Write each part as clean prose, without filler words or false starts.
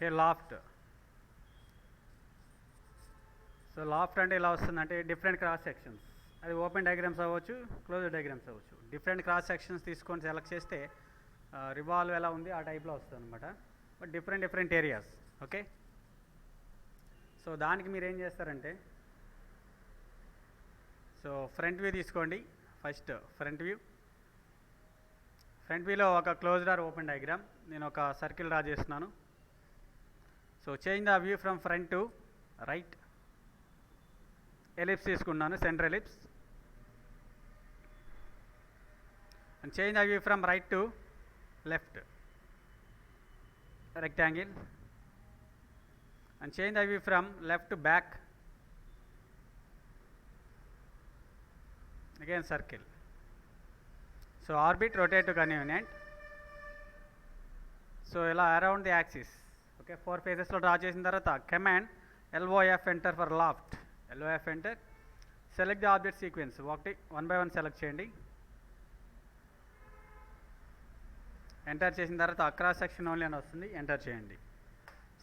Okay, laughed. So laughed అంటే ఇలా వస్తుందంటే డిఫరెంట్ క్రాస్ సెక్షన్స్, అది ఓపెన్ డయాగ్రామ్స్ అవ్వచ్చు, క్లోజ్డ్ డయాగ్రామ్స్ అవ్వచ్చు. డిఫరెంట్ క్రాస్ సెక్షన్స్ తీసుకొని సెలెక్ట్ చేస్తే రివాల్వ్ ఎలా ఉంది ఆ టైప్లో వస్తుంది అనమాట. But different areas. Okay, so దానికి మీరు ఏం చేస్తారంటే, సో ఫ్రంట్ వ్యూ తీసుకోండి. ఫస్ట్ ఫ్రంట్ వ్యూలో ఒక క్లోజ్డ్ ఆర్ ఓపెన్ డయాగ్రామ్, నేను ఒక సర్కిల్ డ్రా చేస్తున్నాను. So change the view from front to right, ellipse తీసుకున్నాను, centre ellipse. And change the view from right to left, rectangle. And change the view from left to back, again circle. So orbit, rotate to convenient. So ila around the axis. Okay, 4 phases lo draw chesin tarvata command LOF enter for loft. LOF enter, select the object sequence, one by one select cheyandi. Enter చేసిన తర్వాత across section only అని వస్తుంది, enter చేయండి.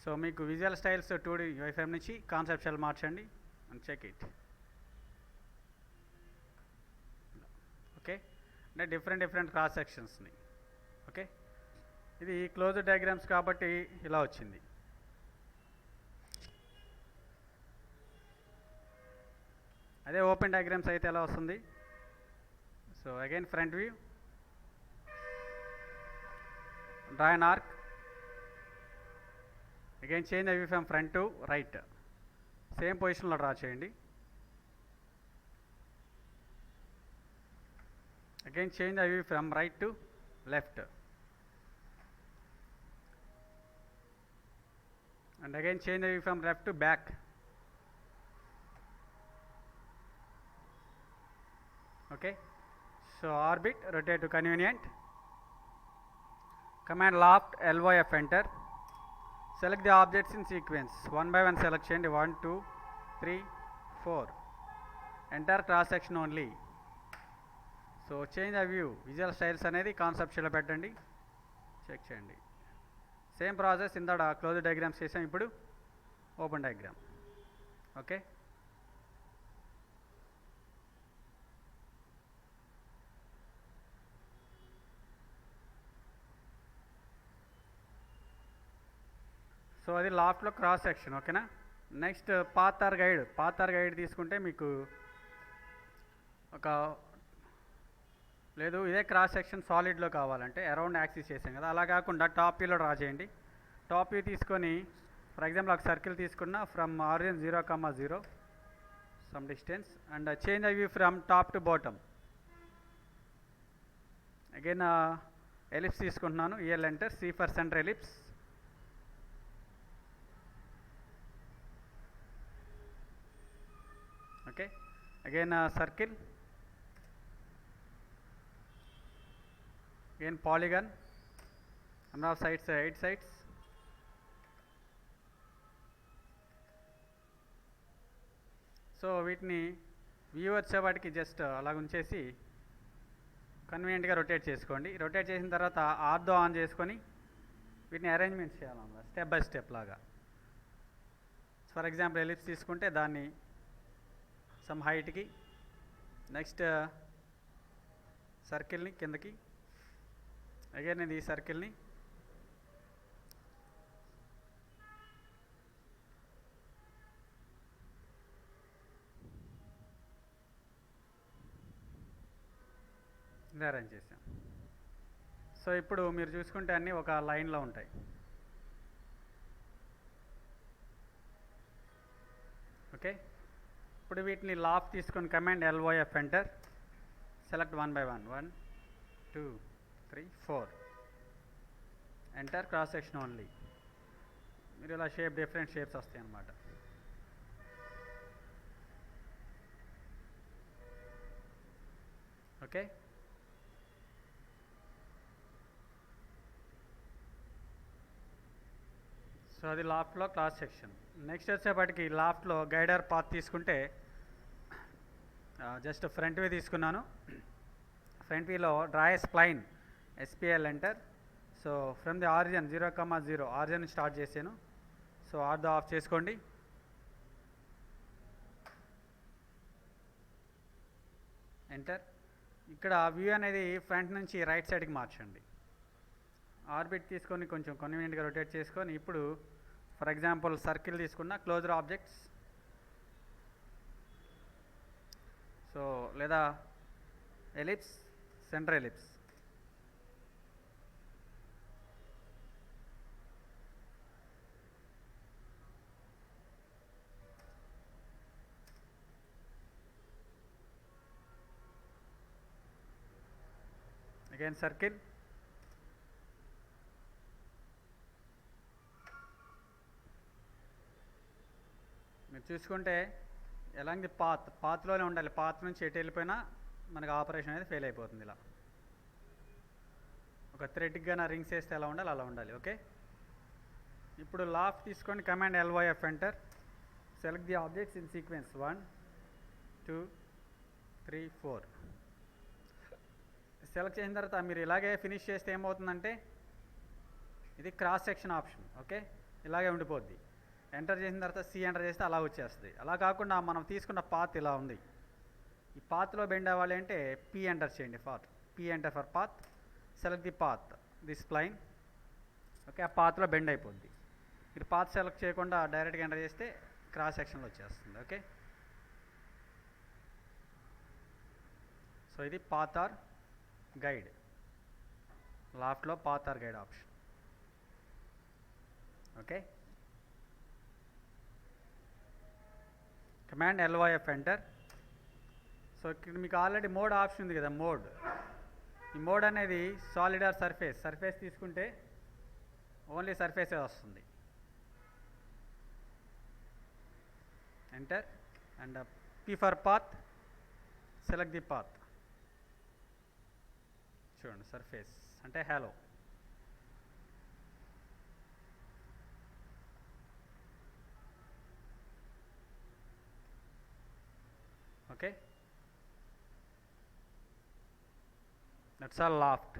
So మీకు visual styles 2D వైఫ్రేమ్ నుంచి conceptual మార్చండి and check it. Okay, అంటే different cross సెక్షన్స్ని. Okay, ఇది క్లోజ్డ్ డయాగ్రామ్స్ కాబట్టి ఇలా వచ్చింది. అదే ఓపెన్ డయాగ్రామ్స్ అయితే ఎలా వస్తుంది? So again front view, draw an arc, again change the view from front to right, same position lo draw cheyandi. Again change the view from right to left, and again change the view from left to back. Okay, so orbit, rotate to convenient. Command loft, LOF enter, select the objects in sequence, one by one select cheyandi, 1 2 3 4, enter cross section only. So change the view, visual styles అనేది conceptual పెట్టండి, check చేయండి. Same process ఇందాక closed diagrams చేసాం, ఇప్పుడు open diagram. Okay, so అది లాఫ్ట్లో cross section. ఓకేనా, next path or guide తీసుకుంటే మీకు ఒక లేదు, ఇదే క్రాస్ సెక్షన్ సాలిడ్లో కావాలంటే అరౌండ్ యాక్సిస్ చేసాం కదా, అలా కాకుండా టాప్ వ్యూలో డ్రా చేయండి. టాప్ వ్యూ తీసుకొని ఫర్ ఎగ్జాంపుల్ ఒక సర్కిల్ తీసుకున్న from origin 0,0 some distance, and change the view from top to bottom. Again ellipse తీసుకుంటున్నాను, EL enter, C for centre ellipse. Okay, again circle, again polygon, number of sides 8 sides. So వీటిని view వచ్చేవాటికి just అలా ఉంచేసి కన్వీనియంట్గా rotate చేసుకోండి. Rotate చేసిన తర్వాత ఆర్దో on చేసుకొని వీటిని అరేంజ్మెంట్ చేయాలన్నమాట, స్టెప్ బై స్టెప్ లాగా. ఫర్ ఎగ్జాంపుల్ ఎలిప్స్ తీసుకుంటే దాన్ని సమ్ హైట్కి, నెక్స్ట్ సర్కిల్ని కిందకి, అగైన్ ఇది ఈ సర్కిల్ని అరేంజ్ చేసాం. సో ఇప్పుడు మీరు చూసుకుంటే అన్నీ ఒక లైన్లో ఉంటాయి. ఓకే, ఇప్పుడు వీటిని లాఫ్ట్ తీసుకొని command LOF enter, select 1 by 1, 1 2 3 4, enter, cross section only. మీరు ఇలా డిఫరెంట్ షేప్స్ వస్తాయి అన్నమాట. ఓకే, సో అది లాఫ్ట్లో క్రాస్ సెక్షన్. నెక్స్ట్ వచ్చేపటికి లాఫ్ట్లో గైడర్ పాత్ తీసుకుంటే జస్ట్ ఫ్రంట్ వ్యూ తీసుకున్నాను. ఫ్రంట్ వ్యూలో draw a spline, SPL enter, so from the origin 0,0 origin start చేశాను. సో ఆర్డర్ ఆఫ్ చేసుకోండి. ఎంటర్. ఇక్కడ వ్యూ అనేది ఫ్రంట్ నుంచి రైట్ సైడ్కి మార్చండి. ఆర్బిట్ తీసుకొని కొంచెం కన్వీనియంట్గా రొటేట్ చేసుకొని ఇప్పుడు ఫర్ ఎగ్జాంపుల్ సర్కిల్ తీసుకున్న క్లోజర్ ఆబ్జెక్ట్స్, సో లేదా ellipse, centre ellipse. Again circle. మీరు చూసుకుంటే ఎలాంటి పాత్లోనే ఉండాలి. పాత్ నుంచి ఎటు వెళ్ళిపోయినా మనకు ఆపరేషన్ అనేది ఫెయిల్ అయిపోతుంది. ఇలా ఒక థ్రెడ్గా నా రింగ్స్ వేస్తే ఎలా ఉండాలి అలా ఉండాలి. ఓకే. ఇప్పుడు లాఫ్ట్ తీసుకొని command LYF enter. Select the objects in sequence 1 2 3 4. Select చేసిన తర్వాత మీరు ఇలాగే ఫినిష్ చేస్తే ఏమవుతుందంటే ఇది క్రాస్ సెక్షన్ ఆప్షన్. ఓకే, ఇలాగే ఉండిపోద్ది. ఎంటర్ చేసిన తర్వాత C ఎంటర్ చేస్తే అలా వచ్చేస్తుంది. అలా కాకుండా మనం తీసుకున్న పాత్ ఇలా ఉంది. ఈ పాత్లో బెండ్ అవ్వాలి అంటే P ఎంటర్ చేయండి. P enter for path. Select the path, this plane. Okay, ఆ పాత్లో బెండ్ అయిపోద్ది. మీరు పాత్ సెలెక్ట్ చేయకుండా డైరెక్ట్గా ఎంటర్ చేస్తే క్రాస్ సెక్షన్లో వచ్చేస్తుంది. ఓకే, సో ఇది పాత్ ఆర్ గైడ్. లాఫ్ట్లో path or guide option. Okay, command LYF enter. So ఇక్కడ మీకు ఆల్రెడీ మోడ్ ఆప్షన్ ఉంది కదా, మోడ్. ఈ మోడ్ అనేది సాలిడ్ ఆర్ సర్ఫేస్ తీసుకుంటే ఓన్లీ సర్ఫేసే వస్తుంది. Enter and P for path. Select the path. చూడండి సర్ఫేస్ అంటే hello. Okay, that's all loft.